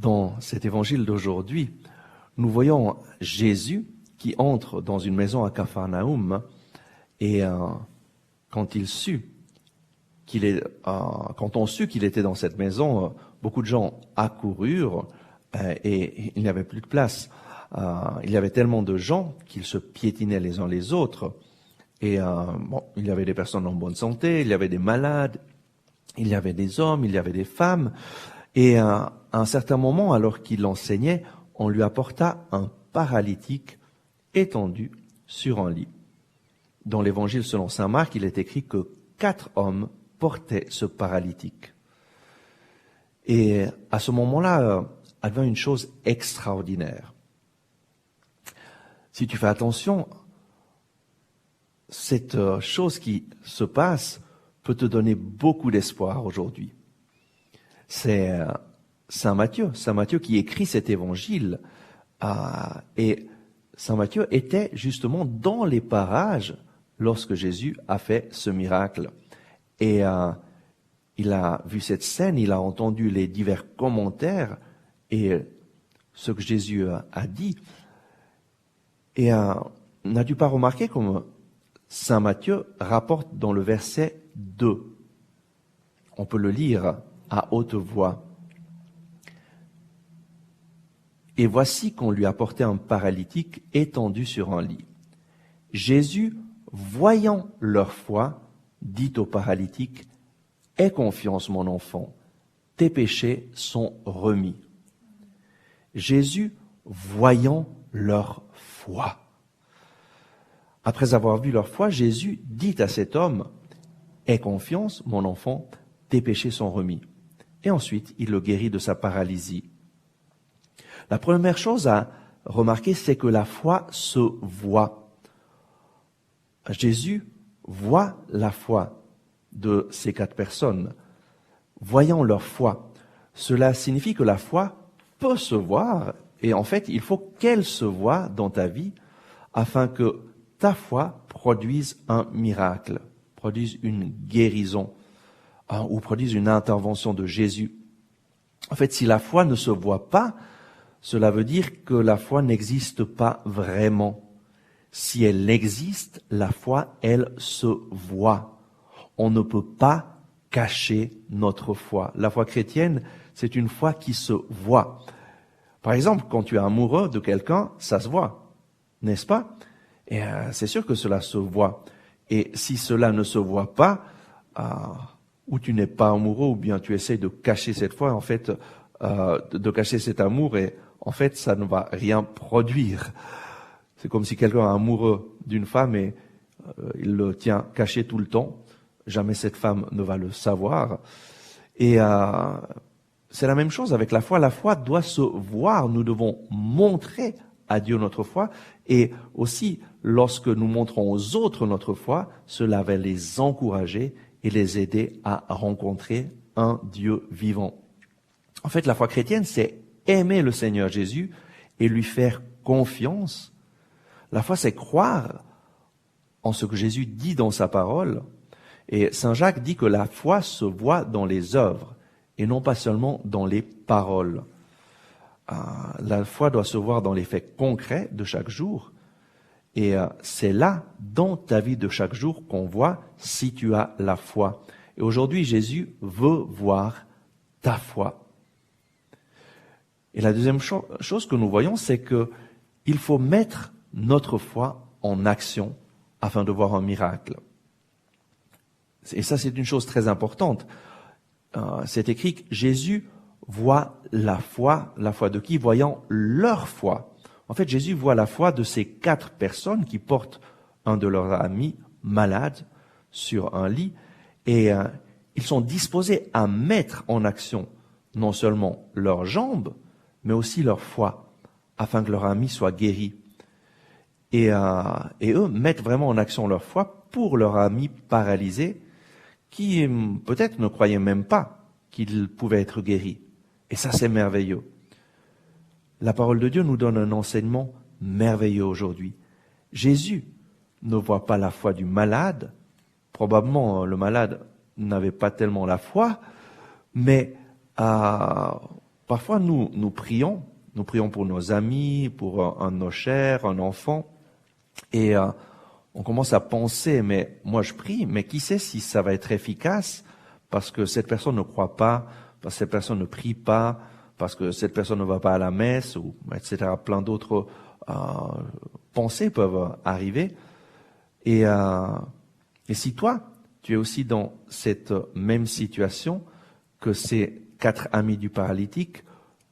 Dans cet évangile d'aujourd'hui, nous voyons Jésus qui entre dans une maison à Capharnaüm et quand on sut qu'il était dans cette maison, beaucoup de gens accoururent et il n'y avait plus de place. Il y avait tellement de gens qu'ils se piétinaient les uns les autres. Et il y avait des personnes en bonne santé, il y avait des malades, il y avait des hommes, il y avait des femmes. Et à un certain moment, alors qu'il enseignait, on lui apporta un paralytique étendu sur un lit. Dans l'évangile selon saint Marc, il est écrit que 4 hommes portaient ce paralytique. Et à ce moment-là, advint une chose extraordinaire. Si tu fais attention, cette chose qui se passe peut te donner beaucoup d'espoir aujourd'hui. C'est Saint Matthieu qui écrit cet évangile. Et Saint Matthieu était justement dans les parages lorsque Jésus a fait ce miracle. Et il a vu cette scène, il a entendu les divers commentaires et ce que Jésus a dit. Et n'as-tu pas remarqué comme Saint Matthieu rapporte dans le verset 2. On peut le lire à haute voix. Et voici qu'on lui apportait un paralytique étendu sur un lit. Jésus, voyant leur foi, dit au paralytique, « Aie confiance, mon enfant, tes péchés sont remis. » Jésus, voyant leur foi. Après avoir vu leur foi, Jésus dit à cet homme, « Aie confiance, mon enfant, tes péchés sont remis. » Et ensuite, il le guérit de sa paralysie. La première chose à remarquer, c'est que la foi se voit. Jésus voit la foi de ces 4 personnes. Voyant leur foi, cela signifie que la foi peut se voir, et en fait, il faut qu'elle se voie dans ta vie afin que ta foi produise un miracle, produise une guérison ou produise une intervention de Jésus. En fait, si la foi ne se voit pas, cela veut dire que la foi n'existe pas vraiment. Si elle existe, la foi, elle se voit. On ne peut pas cacher notre foi. La foi chrétienne, c'est une foi qui se voit. Par exemple, quand tu es amoureux de quelqu'un, ça se voit, n'est-ce pas? Et c'est sûr que cela se voit. Et si cela ne se voit pas, ou tu n'es pas amoureux, ou bien tu essaies de cacher cette foi, en fait, de cacher cet amour, et en fait, ça ne va rien produire. C'est comme si quelqu'un est amoureux d'une femme et il le tient caché tout le temps. Jamais cette femme ne va le savoir. Et c'est la même chose avec la foi. La foi doit se voir. Nous devons montrer à Dieu notre foi. Et aussi, lorsque nous montrons aux autres notre foi, cela va les encourager et les aider à rencontrer un Dieu vivant. En fait, la foi chrétienne, c'est aimer le Seigneur Jésus et lui faire confiance. La foi, c'est croire en ce que Jésus dit dans sa parole. Et Saint Jacques dit que la foi se voit dans les œuvres et non pas seulement dans les paroles. La foi doit se voir dans les faits concrets de chaque jour. Et c'est là, dans ta vie de chaque jour, qu'on voit si tu as la foi. Et aujourd'hui, Jésus veut voir ta foi. Et la deuxième chose que nous voyons, c'est que il faut mettre notre foi en action afin de voir un miracle. Et ça, c'est une chose très importante. C'est écrit que Jésus voit la foi de qui? Voyant leur foi. En fait, Jésus voit la foi de ces 4 personnes qui portent un de leurs amis malade sur un lit et ils sont disposés à mettre en action non seulement leurs jambes, mais aussi leur foi, afin que leur ami soit guéri. Et eux mettent vraiment en action leur foi pour leur ami paralysé, qui peut-être ne croyait même pas qu'il pouvait être guéri. Et ça, c'est merveilleux. La parole de Dieu nous donne un enseignement merveilleux aujourd'hui. Jésus ne voit pas la foi du malade. Probablement, le malade n'avait pas tellement la foi, mais parfois nous prions pour nos amis, pour un de nos chers, un enfant, et on commence à penser, mais moi je prie, mais qui sait si ça va être efficace parce que cette personne ne croit pas, parce que cette personne ne prie pas, parce que cette personne ne va pas à la messe, ou etc. Plein d'autres pensées peuvent arriver. Et si toi, tu es aussi dans cette même situation que ces 4 amis du paralytique,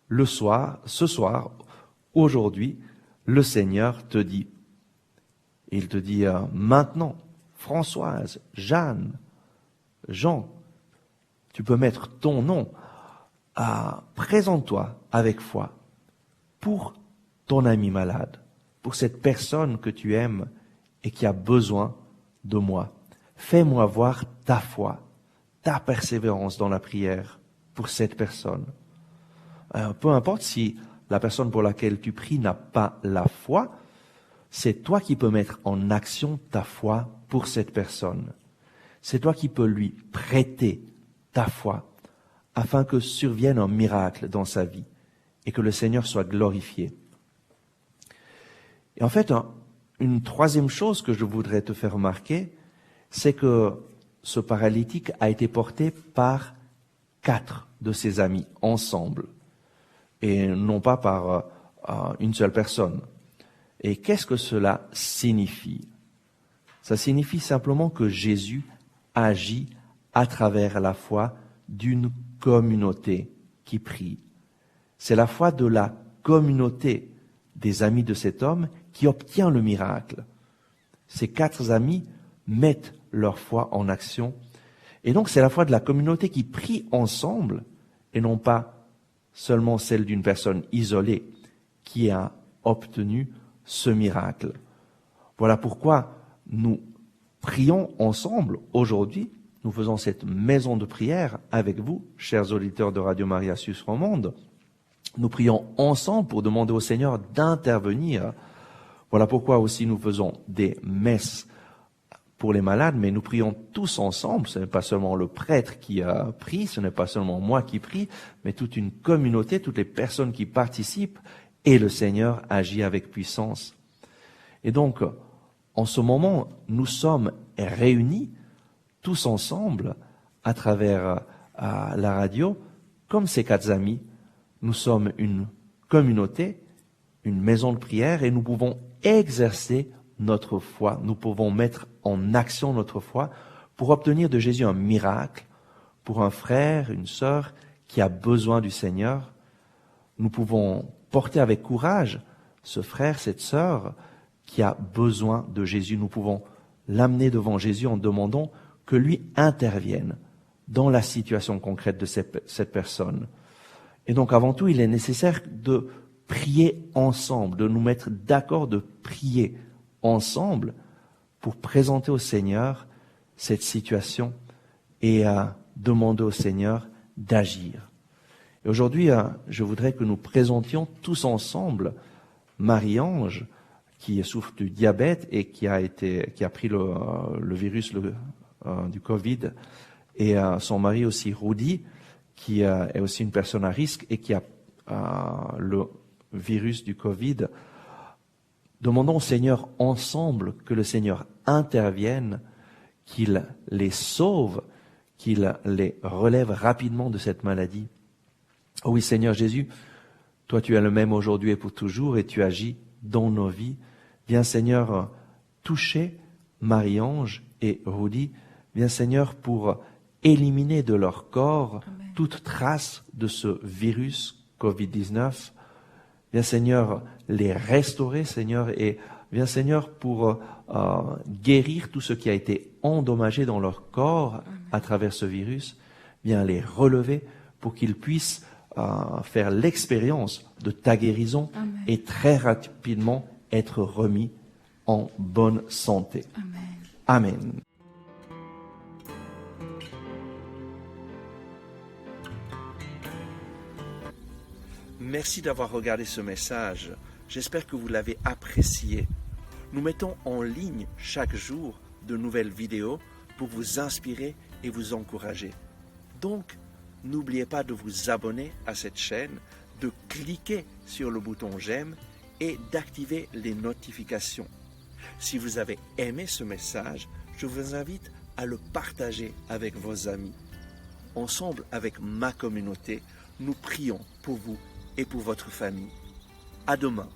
ce soir, aujourd'hui, le Seigneur te dit, il te dit maintenant, Françoise, Jeanne, Jean, tu peux mettre ton nom, présente-toi avec foi pour ton ami malade, pour cette personne que tu aimes et qui a besoin de moi. Fais-moi voir ta foi, ta persévérance dans la prière pour cette personne. Peu importe si la personne pour laquelle tu pries n'a pas la foi, c'est toi qui peux mettre en action ta foi pour cette personne. C'est toi qui peux lui prêter ta foi afin que survienne un miracle dans sa vie et que le Seigneur soit glorifié. Et en fait, une troisième chose que je voudrais te faire remarquer, c'est que ce paralytique a été porté par 4 de ses amis ensemble et non pas par une seule personne. Et qu'est-ce que cela signifie? Ça signifie simplement que Jésus agit à travers la foi d'une communauté qui prie. C'est la foi de la communauté des amis de cet homme qui obtient le miracle. Ces 4 amis mettent leur foi en action. Et donc c'est la foi de la communauté qui prie ensemble et non pas seulement celle d'une personne isolée qui a obtenu ce miracle. Voilà pourquoi nous prions ensemble aujourd'hui. Nous faisons cette maison de prière avec vous, chers auditeurs de Radio Maria Suisse Romande. Nous prions ensemble pour demander au Seigneur d'intervenir. Voilà pourquoi aussi nous faisons des messes pour les malades, mais nous prions tous ensemble. Ce n'est pas seulement le prêtre qui prie, ce n'est pas seulement moi qui prie, mais toute une communauté, toutes les personnes qui participent, et le Seigneur agit avec puissance. Et donc, en ce moment, nous sommes réunis tous ensemble à travers la radio, comme ces 4 amis. Nous sommes une communauté, une maison de prière, et nous pouvons exercer notre foi. Nous pouvons mettre en action notre foi pour obtenir de Jésus un miracle pour un frère, une sœur qui a besoin du Seigneur. Nous pouvons porter avec courage ce frère, cette sœur qui a besoin de Jésus. Nous pouvons l'amener devant Jésus en demandant que lui intervienne dans la situation concrète de cette personne. Et donc avant tout, il est nécessaire de prier ensemble, de nous mettre d'accord, de prier ensemble pour présenter au Seigneur cette situation et demander au Seigneur d'agir. Et aujourd'hui, je voudrais que nous présentions tous ensemble Marie-Ange, qui souffre du diabète et qui a pris le virus du Covid, et son mari aussi, Rudy, qui est aussi une personne à risque et qui a le virus du Covid. Demandons au Seigneur ensemble que le Seigneur intervienne, qu'il les sauve, qu'il les relève rapidement de cette maladie. Oh oui, Seigneur Jésus, toi tu es le même aujourd'hui et pour toujours et tu agis dans nos vies. Viens Seigneur toucher Marie-Ange et Rudy. Viens Seigneur pour éliminer de leur corps Amen. Toute trace de ce virus Covid-19. Viens Seigneur les restaurer Seigneur et viens Seigneur pour guérir tout ce qui a été endommagé dans leur corps Amen. À travers ce virus. Viens les relever pour qu'ils puissent faire l'expérience de ta guérison Amen. Et très rapidement être remis en bonne santé. Amen. Amen. Merci d'avoir regardé ce message. J'espère que vous l'avez apprécié. Nous mettons en ligne chaque jour de nouvelles vidéos pour vous inspirer et vous encourager. Donc, n'oubliez pas de vous abonner à cette chaîne, de cliquer sur le bouton j'aime et d'activer les notifications. Si vous avez aimé ce message, je vous invite à le partager avec vos amis. Ensemble avec ma communauté, nous prions pour vous et pour votre famille. À demain.